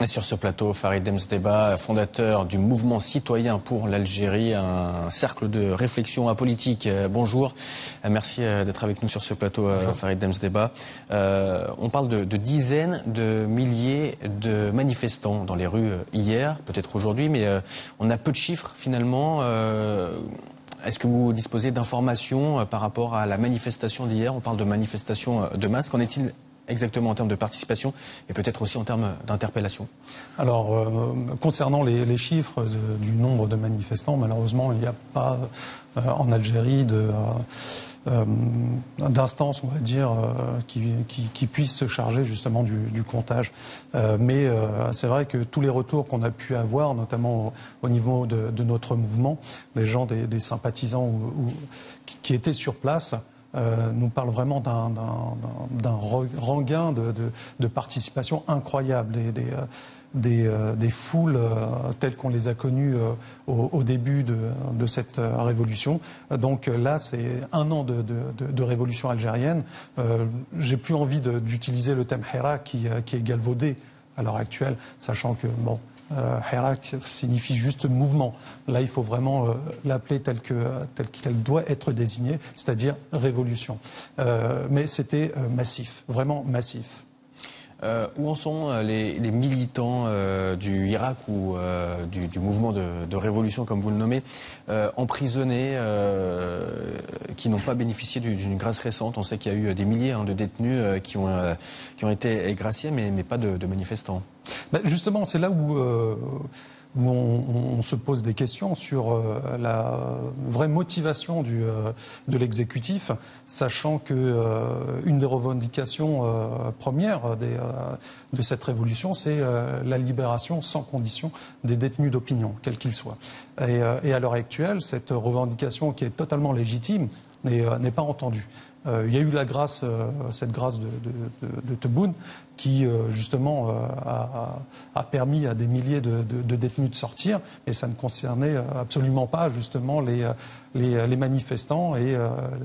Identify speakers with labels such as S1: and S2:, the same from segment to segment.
S1: Et sur ce plateau, Farid Demsdeba, fondateur du mouvement citoyen pour l'Algérie, un cercle de réflexion apolitique. Bonjour, merci d'être avec nous sur ce plateau, Farid Demsdeba. On parle de dizaines de milliers de manifestants dans les rues hier, peut-être aujourd'hui, mais on a peu de chiffres finalement. Est-ce que vous disposez d'informations par rapport à la manifestation d'hier? On parle de manifestation de masse. Qu'en est-il exactement en termes de participation et peut-être aussi en termes d'interpellation?
S2: Alors, concernant les chiffres du nombre de manifestants, malheureusement, il n'y a pas en Algérie d'instance, on va dire, qui puisse se charger justement du comptage. Mais c'est vrai que tous les retours qu'on a pu avoir, notamment au niveau de notre mouvement, des gens, des sympathisants qui étaient sur place, nous parle vraiment d'un regain de participation incroyable, des foules telles qu'on les a connues au début de cette révolution. Donc là, c'est un an de révolution algérienne. J'ai plus envie d'utiliser le thème Hirak qui est galvaudé à l'heure actuelle, sachant que Hirak signifie juste mouvement. Là, il faut vraiment l'appeler tel qu'elle doit être désignée, c'est-à-dire révolution. Mais c'était massif, vraiment massif.
S1: Où en sont les militants du Hirak ou du mouvement de révolution, comme vous le nommez, emprisonnés, qui n'ont pas bénéficié d'une grâce récente? On sait qu'il y a eu des milliers de détenus qui ont été graciés, mais pas de manifestants.
S2: Justement, c'est là où on se pose des questions sur la vraie motivation de l'exécutif, sachant que une des revendications premières de cette révolution, c'est la libération sans condition des détenus d'opinion, quels qu'ils soient. Et à l'heure actuelle, cette revendication qui est totalement légitime n'est pas entendue. Il y a eu cette grâce de Tebboune qui justement a permis à des milliers de détenus de sortir, mais ça ne concernait absolument pas justement les manifestants et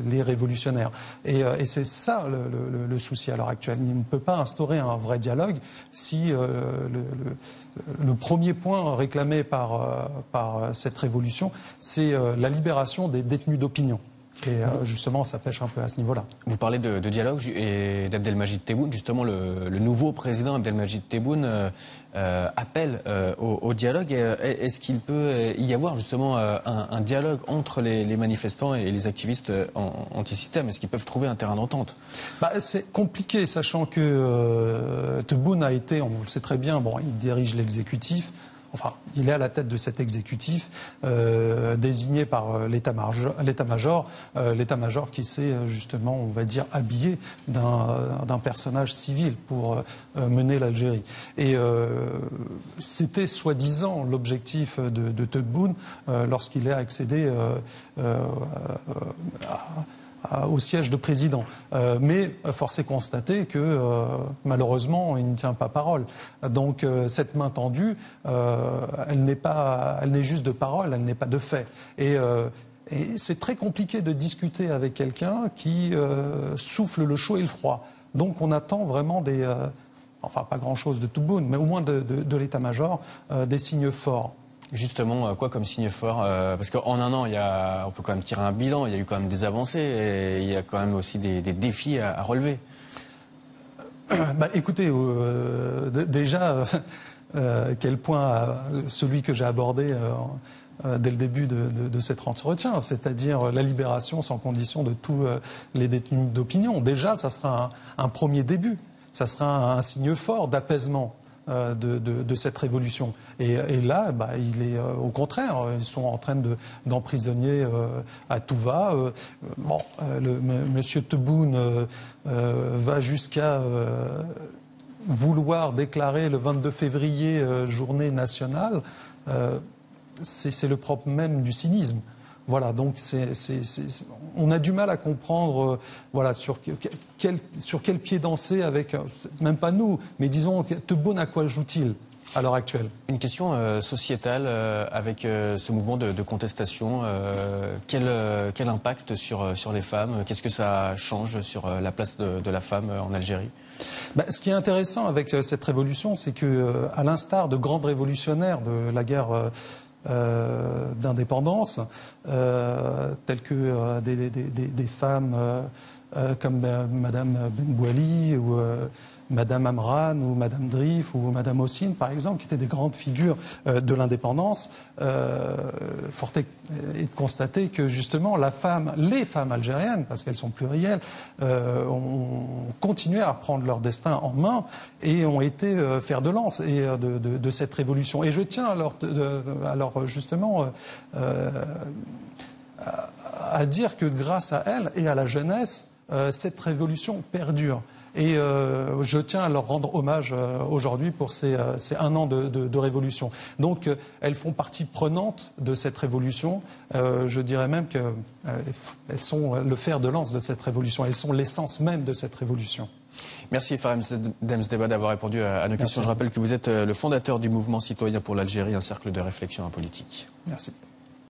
S2: les révolutionnaires. Et c'est ça le souci à l'heure actuelle. Il ne peut pas instaurer un vrai dialogue si le premier point réclamé par cette révolution, c'est la libération des détenus d'opinion. Et justement, ça pêche un peu à ce niveau-là.
S1: Vous parlez de dialogue et d'Abdelmajid Tebboune. Justement, le nouveau président Abdelmajid Tebboune appelle au dialogue. Est-ce qu'il peut y avoir justement un dialogue entre les manifestants et les activistes anti-système? Est-ce qu'ils peuvent trouver un terrain d'entente?
S2: C'est compliqué, sachant que Tebboune a été, on le sait très bien, il dirige l'exécutif. Enfin, il est à la tête de cet exécutif désigné par l'état-major qui s'est justement, on va dire, habillé d'un personnage civil pour mener l'Algérie. Et c'était soi-disant l'objectif de Tebboune lorsqu'il a accédé au siège de président. Mais force est constater que malheureusement, il ne tient pas parole. Donc cette main tendue, elle n'est juste de parole, elle n'est pas de fait. Et c'est très compliqué de discuter avec quelqu'un qui souffle le chaud et le froid. Donc on attend vraiment pas grand-chose de Tebboune, mais au moins de l'état-major, des signes forts.
S1: Justement, quoi comme signe fort? Parce qu'en un an, on peut quand même tirer un bilan, il y a eu quand même des avancées et il y a quand même aussi des défis à relever.
S2: Écoutez, déjà, quel point celui que j'ai abordé dès le début de cet entretien, c'est-à-dire la libération sans condition de tous les détenus d'opinion. Déjà, ça sera un premier début, ça sera un signe fort d'apaisement de cette révolution. Et là, il est au contraire, ils sont en train d'emprisonner à tout va. Monsieur Tebboune va jusqu'à vouloir déclarer le 22 février journée nationale. C'est le propre même du cynisme. Voilà, donc on a du mal à comprendre sur quel pied danser avec, même pas nous, mais disons, Tebboune, à quoi joue-t-il? à l'heure actuelle.
S1: Une question sociétale avec ce mouvement de contestation. Quel impact sur les femmes? Qu'est-ce que ça change sur la place de la femme en Algérie?
S2: Ce qui est intéressant avec cette révolution, c'est que, à l'instar de grands révolutionnaires de la guerre d'indépendance, telles que des femmes comme Madame Benbouali ou Madame Amran ou Madame Drif ou Madame Hossein, par exemple, qui étaient des grandes figures de l'indépendance, forte est de constater que justement les femmes algériennes, parce qu'elles sont plurielles, ont continué à prendre leur destin en main et ont été fer de lance de cette révolution. Et je tiens alors justement à dire que grâce à elles et à la jeunesse, cette révolution perdure. Et je tiens à leur rendre hommage aujourd'hui pour ces 1 an de révolution. Donc elles font partie prenante de cette révolution. Je dirais même qu'elles sont le fer de lance de cette révolution. Elles sont l'essence même de cette révolution.
S1: Merci Farid Demsdeba d'avoir répondu à nos questions. Je rappelle que vous êtes le fondateur du mouvement citoyen pour l'Algérie, un cercle de réflexion politique.
S2: Merci.